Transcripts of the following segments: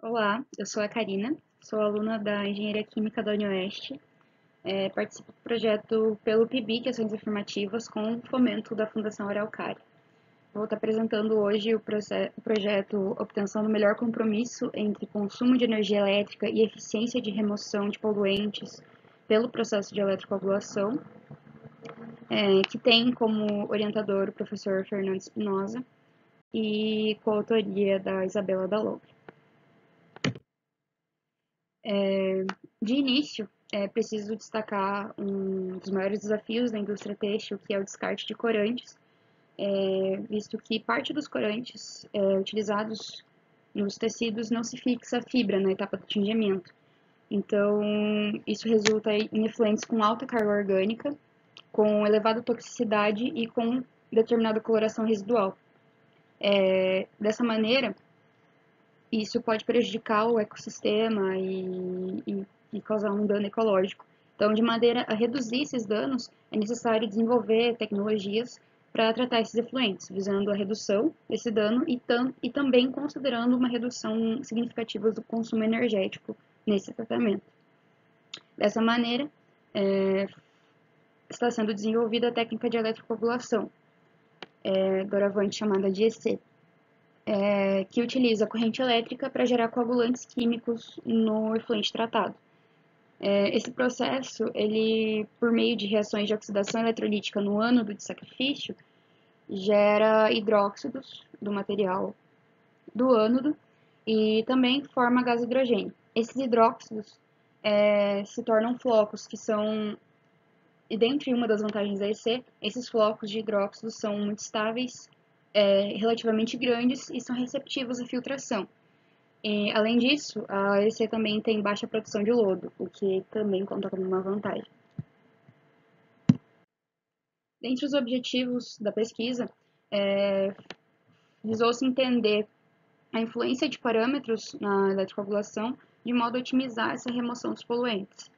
Olá, eu sou a Karina, sou aluna da Engenharia Química da UniOeste. Participo do projeto pelo PIBIC, Ações Afirmativas, com fomento da Fundação Araucária. Vou estar apresentando hoje o projeto Obtenção do Melhor Compromisso entre Consumo de Energia Elétrica e Eficiência de Remoção de Poluentes pelo processo de eletrocoagulação, que tem como orientador o professor Fernando Espinosa e coautoria da Isabela Dallobre. De início, é preciso destacar um dos maiores desafios da indústria têxtil, que é o descarte de corantes, visto que parte dos corantes utilizados nos tecidos não se fixa a fibra na etapa do tingimento. Então, isso resulta em efluentes com alta carga orgânica, com elevada toxicidade e com determinada coloração residual. Dessa maneira, isso pode prejudicar o ecossistema e causar um dano ecológico. Então, de maneira a reduzir esses danos, é necessário desenvolver tecnologias para tratar esses efluentes, visando a redução desse dano e também considerando uma redução significativa do consumo energético nesse tratamento. Dessa maneira, está sendo desenvolvida a técnica de eletrocoagulação, doravante chamada de EC, que utiliza a corrente elétrica para gerar coagulantes químicos no efluente tratado. Esse processo, ele, por meio de reações de oxidação eletrolítica no ânodo de sacrifício, gera hidróxidos do material do ânodo e também forma gás hidrogênio. Esses hidróxidos se tornam flocos que são, e dentre uma das vantagens da EC, esses flocos de hidróxidos são muito estáveis, relativamente grandes e são receptivos à filtração. E, além disso, a EC também tem baixa produção de lodo, o que também conta como uma vantagem. Dentre os objetivos da pesquisa, visou-se entender a influência de parâmetros na eletrocoagulação de modo a otimizar essa remoção dos poluentes,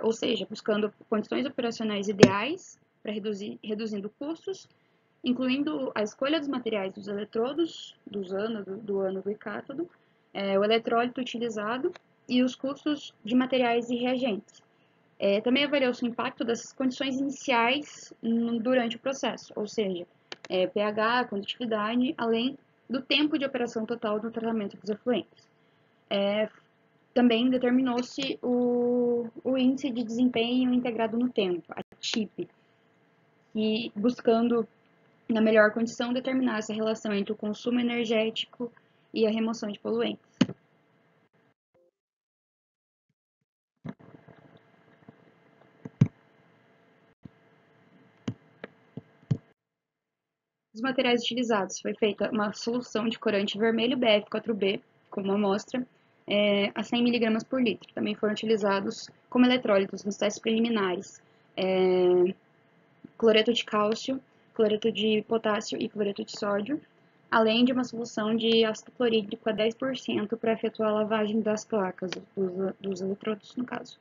ou seja, buscando condições operacionais ideais para reduzindo custos, incluindo a escolha dos materiais dos eletrodos, do ânodo e cátodo, o eletrólito utilizado e os custos de materiais e reagentes. Também avaliou-se o impacto dessas condições iniciais durante o processo, ou seja, pH, condutividade, além do tempo de operação total do tratamento dos efluentes. Também determinou-se o índice de desempenho integrado no tempo, a TIP, e buscando, na melhor condição, determinar essa relação entre o consumo energético e a remoção de poluentes. Os materiais utilizados, foi feita uma solução de corante vermelho BF4B, como amostra, a 100 mg por litro. Também foram utilizados como eletrólitos nos testes preliminares, cloreto de cálcio, cloreto de potássio e cloreto de sódio, além de uma solução de ácido clorídrico a 10% para efetuar a lavagem das placas, dos eletrodos, no caso.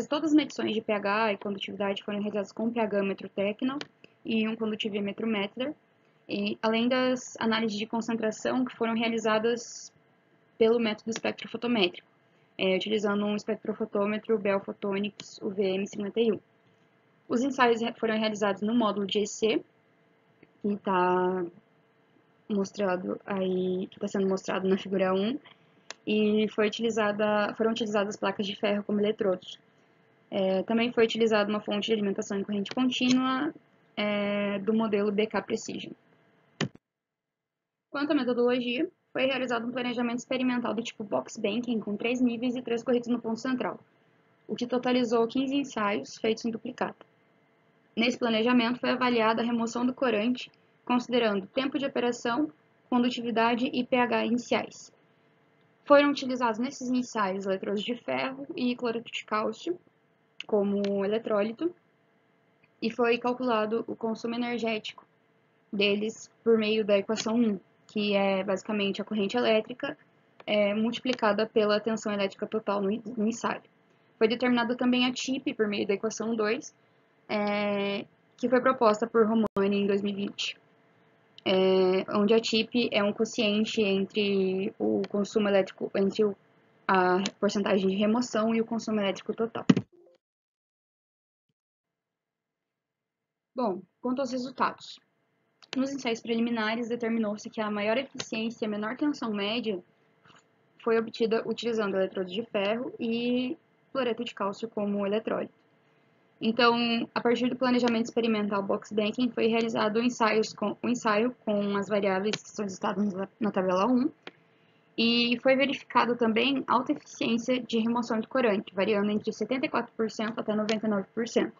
Todas as medições de pH e condutividade foram realizadas com pH-metro Technol e um condutivímetro Mettler, além das análises de concentração que foram realizadas pelo método espectrofotométrico, utilizando um espectrofotômetro Bell Photonics UVM51. Os ensaios foram realizados no módulo de EC, que está sendo mostrado na figura 1, e foram utilizadas placas de ferro como eletrodos. Também foi utilizada uma fonte de alimentação em corrente contínua do modelo BK Precision. Quanto à metodologia, foi realizado um planejamento experimental do tipo box banking com 3 níveis e 3 corridas no ponto central, o que totalizou 15 ensaios feitos em duplicata. Nesse planejamento foi avaliada a remoção do corante, considerando tempo de operação, condutividade e pH iniciais. Foram utilizados nesses ensaios eletrodos de ferro e cloreto de cálcio como eletrólito, e foi calculado o consumo energético deles por meio da equação 1, que é basicamente a corrente elétrica multiplicada pela tensão elétrica total no ensaio. Foi determinada também a TIP por meio da equação 2, que foi proposta por Romani em 2020. onde a TIP é um quociente entre o consumo elétrico, entre a porcentagem de remoção e o consumo elétrico total. Bom, quanto aos resultados. Nos ensaios preliminares, determinou-se que a maior eficiência e a menor tensão média foi obtida utilizando eletrodos de ferro e cloreto de cálcio como eletrólito. Então, a partir do planejamento experimental box banking, foi realizado um ensaio com as variáveis que são listadas na tabela 1, e foi verificado também alta eficiência de remoção de corante, variando entre 74% até 99%.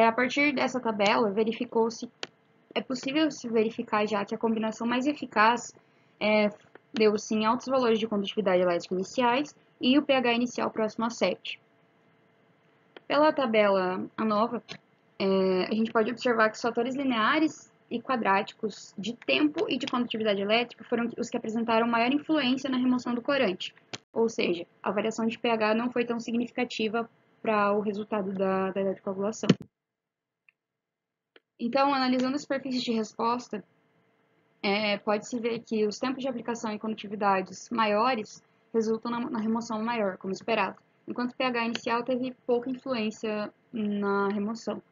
A partir dessa tabela, é possível se verificar já que a combinação mais eficaz deu-se em altos valores de condutividade elétrica iniciais e o pH inicial próximo a 7. Pela tabela nova, a gente pode observar que os fatores lineares e quadráticos de tempo e de condutividade elétrica foram os que apresentaram maior influência na remoção do corante, ou seja, a variação de pH não foi tão significativa para o resultado da eletrocoagulação. Então, analisando os perfis de resposta, pode-se ver que os tempos de aplicação e condutividades maiores resultam na remoção maior, como esperado, enquanto o pH inicial teve pouca influência na remoção.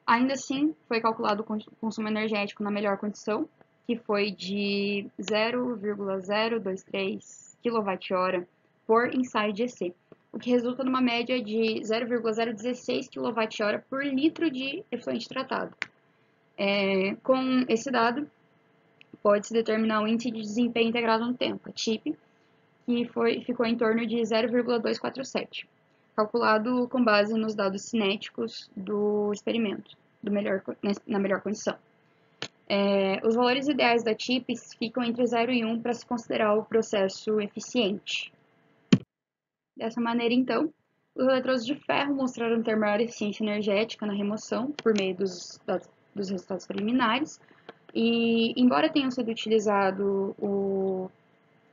Ainda assim, foi calculado o consumo energético na melhor condição, que foi de 0,023 kWh por ensaio de EC, o que resulta numa média de 0,016 kWh por litro de efluente tratado. Com esse dado, pode-se determinar o índice de desempenho integrado no tempo, a TIP, que ficou em torno de 0,247, calculado com base nos dados cinéticos do experimento, na melhor condição. Os valores ideais da TIP ficam entre 0 e 1 para se considerar o processo eficiente. Dessa maneira, então, os eletrodos de ferro mostraram ter maior eficiência energética na remoção por meio dos resultados preliminares, e embora tenham sido utilizado o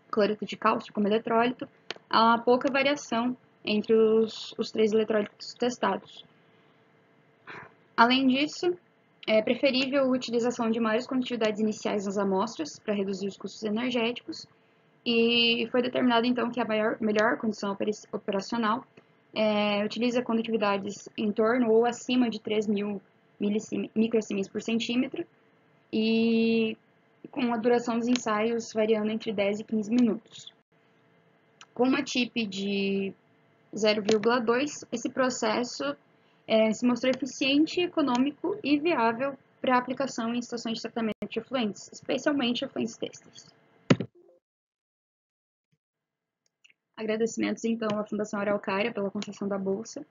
cloreto de cálcio como eletrólito, há pouca variação entre os 3 eletrólitos testados. Além disso, é preferível a utilização de maiores condutividades iniciais nas amostras para reduzir os custos energéticos, e foi determinado então que a melhor condição operacional utiliza condutividades em torno ou acima de 3.000 microsiemens por centímetro, e com a duração dos ensaios variando entre 10 e 15 minutos. Com uma TIP de 0,2, esse processo se mostrou eficiente, econômico e viável para aplicação em estações de tratamento de efluentes, especialmente efluentes têxteis. Agradecimentos, então, à Fundação Araucária pela concessão da bolsa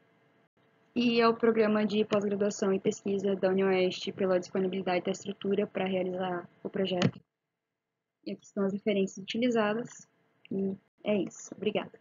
e ao Programa de Pós-Graduação e Pesquisa da UniOeste pela disponibilidade da estrutura para realizar o projeto. E aqui estão as referências utilizadas. E é isso. Obrigada.